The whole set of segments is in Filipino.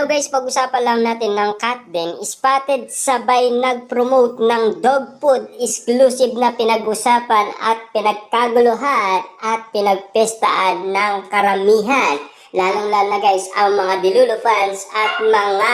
Now guys, pag-usapan lang natin ng Kat din. Spotted sabay nag-promote ng dog food exclusive na pinag-usapan at pinagkaguluhan at pinagpestaan ng karamihan. Lalong-lalo na guys, ang mga Delulu fans at mga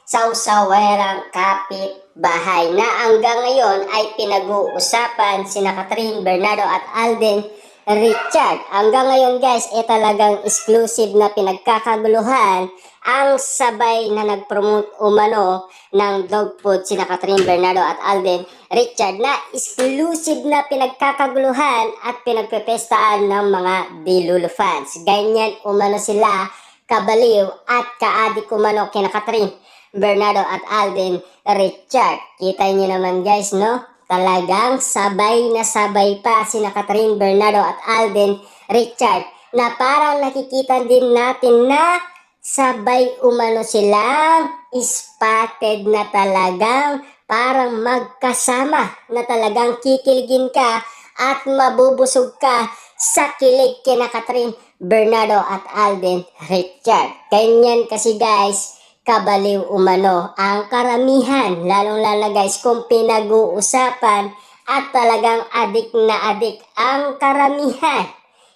sausawerang kapitbahay na hanggang ngayon ay pinag-uusapan sina Catherine, Bernardo at Alden Richard. Hanggang ngayon guys, talagang exclusive na pinagkakaguluhan ang sabay na nag-promote umano ng dog food sina Catherine, Bernardo at Alden Richard na exclusive na pinagkakaguluhan at pinagpepestaan ng mga Delulu fans. Ganyan umano sila kabaliw at kaadik umano kina Catherine, Bernardo at Alden Richard. Kita niyo naman guys, no? Talagang sabay na sabay pa sina Catherine, Bernardo at Alden Richard na parang nakikita din natin na sabay umano silang spotted na talagang parang magkasama na talagang kikiligin ka at mabubusog ka sa kilig kina Catherine, Bernardo at Alden Richard. Ganyan kasi guys, kabaliw umano ang karamihan, lalong-lalo guys kung pinag-uusapan at talagang adik na adik ang karamihan.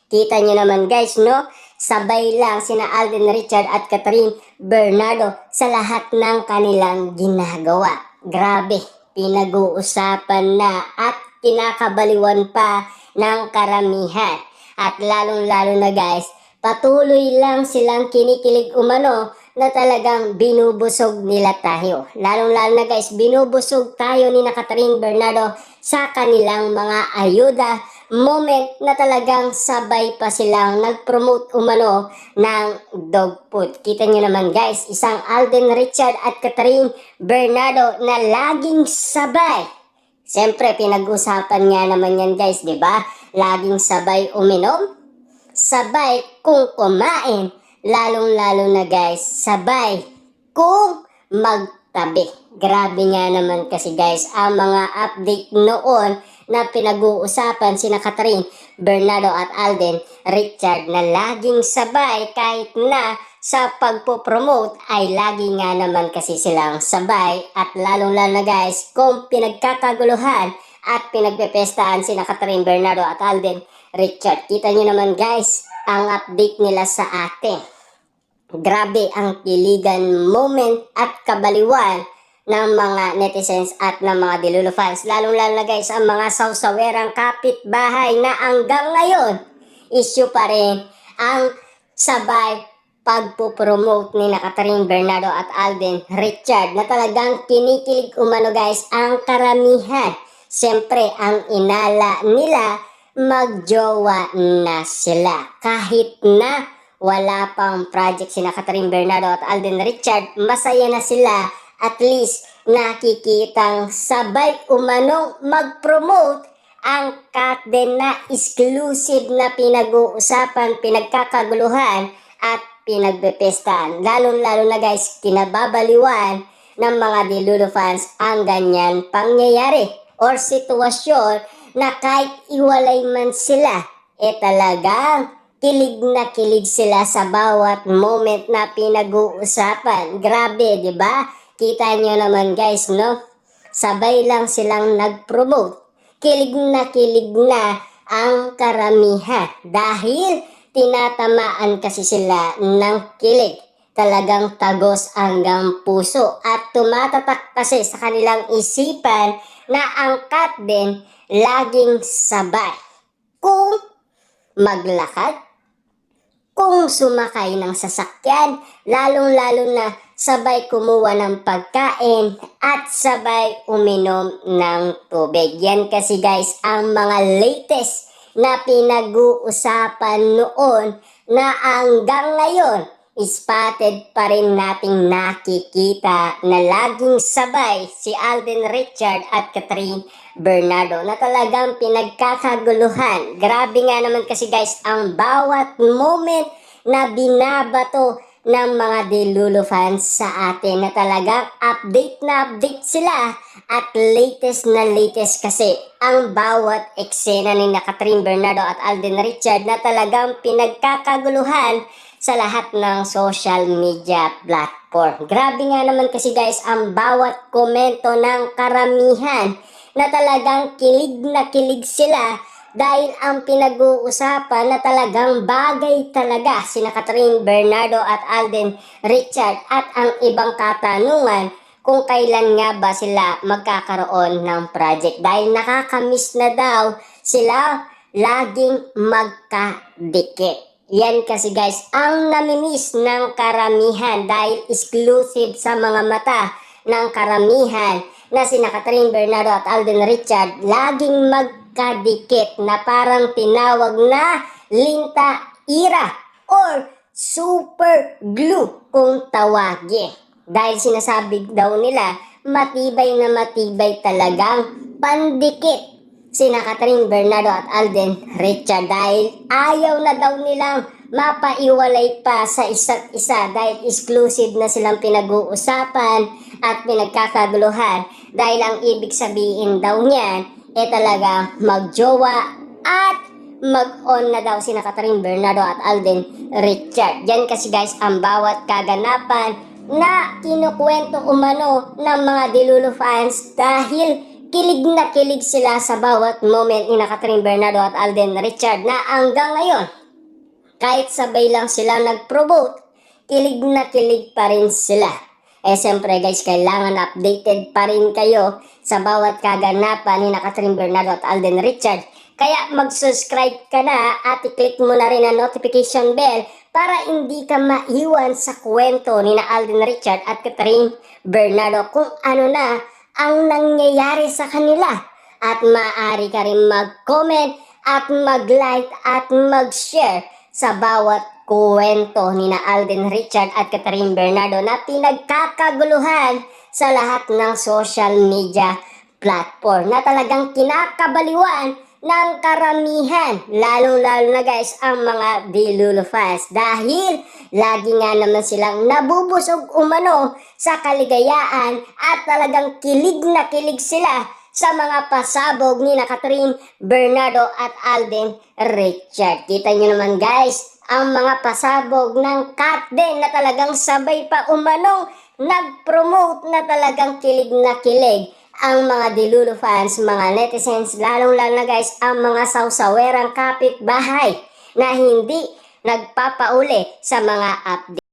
Kita nyo naman guys, no? Sabay lang sina Alden Richard at Catherine Bernardo sa lahat ng kanilang ginagawa. Grabe, pinag-uusapan na at kinakabaliwan pa ng karamihan. At lalong-lalo na guys, patuloy lang silang kinikilig umano na talagang binubusog nila tayo. Lalong-lalo na guys, binubusog tayo ni Catherine Bernardo sa kanilang mga ayuda moment na talagang sabay pa silang nag-promote umano ng dog food. Kita nyo naman guys, isang Alden Richard at Catherine Bernardo na laging sabay. Siyempre, pinag-usapan nga naman yan guys, di ba? Laging sabay uminom, sabay kung kumain, lalong-lalo na guys, sabay kung magtabi. Grabe nga naman kasi guys, ang mga update noon na pinag-uusapan sina Catherine, Bernardo at Alden Richard na laging sabay kahit na sa pagpo-promote ay lagi nga naman kasi silang sabay at lalong-lalo na guys kung pinagkakaguluhan at pinagpepestaan sina Catherine, Bernardo at Alden Richard. Kita nyo naman guys ang update nila sa atin. Grabe ang kiligan moment at kabaliwan ng mga netizens at ng mga Delulu fans. Lalong-lalo na guys ang mga sausawerang kapitbahay na hanggang ngayon issue pa rin ang sabay pagpo-promote ni Catherine, Bernardo at Alden Richard na talagang kinikilig umano guys ang karamihan. Siyempre ang inala nila magjowa na sila kahit na wala pang project sina Catherine, Bernardo at Alden Richard, masaya na sila. At least nakikitang sabay umanong mag-promote ang Kat din na exclusive na pinag-uusapan, pinagkakaguluhan at pinagbepestaan. Lalo-lalo na guys, kinababaliwan ng mga Delulu fans ang ganyan pangyayari or sitwasyon na kahit iwalay man sila, talagang kilig na kilig sila sa bawat moment na pinag-uusapan. Grabe, di ba? Kita nyo naman guys, no? Sabay lang silang nag-promote. Kilig na ang karamihan dahil tinatamaan kasi sila ng kilig. Talagang tagos hanggang puso at tumatatak kasi sa kanilang isipan na ang Kat din laging sabay. Kung maglakad, kung sumakay ng sasakyan, lalong-lalo na sabay kumuha ng pagkain at sabay uminom ng tubig. Yan kasi guys ang mga latest na pinag-uusapan noon na hanggang ngayon spotted pa rin nating nakikita na laging sabay si Alden Richard at Catherine Bernardo na talagang pinagkakaguluhan. Grabe nga naman kasi guys ang bawat moment na binabato ng mga Delulu fans sa atin na talagang update na update sila at latest na latest kasi ang bawat eksena ni Catherine, Bernardo at Alden Richard na talagang pinagkakaguluhan sa lahat ng social media platform. Grabe nga naman kasi guys ang bawat komento ng karamihan na talagang kilig na kilig sila dahil ang pinag-uusapan na talagang bagay talaga sina Catherine Bernardo at Alden Richard at ang ibang katanungan kung kailan nga ba sila magkakaroon ng project dahil nakakamiss na daw sila laging magkadikit. Yan kasi guys, ang namimiss ng karamihan dahil exclusive sa mga mata ng karamihan na sina Catherine Bernardo at Alden Richard laging magkadikit na parang tinawag na linta ira or super glue kung tawagin. Dahil sinasabi daw nila matibay na matibay talagang pandikit sina Catherine Bernardo at Alden Richard dahil ayaw na daw nilang mapaiwalay pa sa isa't isa dahil exclusive na silang pinag-uusapan at pinagkakaguluhan dahil ang ibig sabihin daw niyan talaga magjowa at mag-on na daw sina Catherine Bernardo at Alden Richard. Yan kasi guys ang bawat kaganapan na kinukwento umano ng mga Delulu fans dahil kilig na kilig sila sa bawat moment ni Catherine Bernardo at Alden Richard na hanggang ngayon kahit sabay lang sila nag-promote, kilig na kilig pa rin sila. Siyempre guys, kailangan updated pa rin kayo sa bawat kaganapan ni Catherine Bernardo at Alden Richard. Kaya mag-subscribe ka na at i-click mo na rin ang notification bell para hindi ka maiwan sa kwento ni Alden Richard at Catherine Bernardo kung ano na ang nangyayari sa kanila. At maaari ka rin mag-comment at mag-like at mag-share sa bawat kwento ni Alden Richard at Catherine Bernardo na pinagkakaguluhan sa lahat ng social media platform na talagang kinakabaliwan ng karamihan, lalong-lalo na guys ang mga Delulu fans dahil lagi nga naman silang nabubusog umano sa kaligayaan at talagang kilig na kilig sila sa mga pasabog ni Catherine Bernardo at Alden Richard. Kita nyo naman guys ang mga pasabog ng Kat din na talagang sabay pa umanong nag-promote na talagang kilig na kilig ang mga Delulu fans, mga netizens, lalong-lalo na guys ang mga sawsawerang kapitbahay na hindi nagpapauli sa mga update.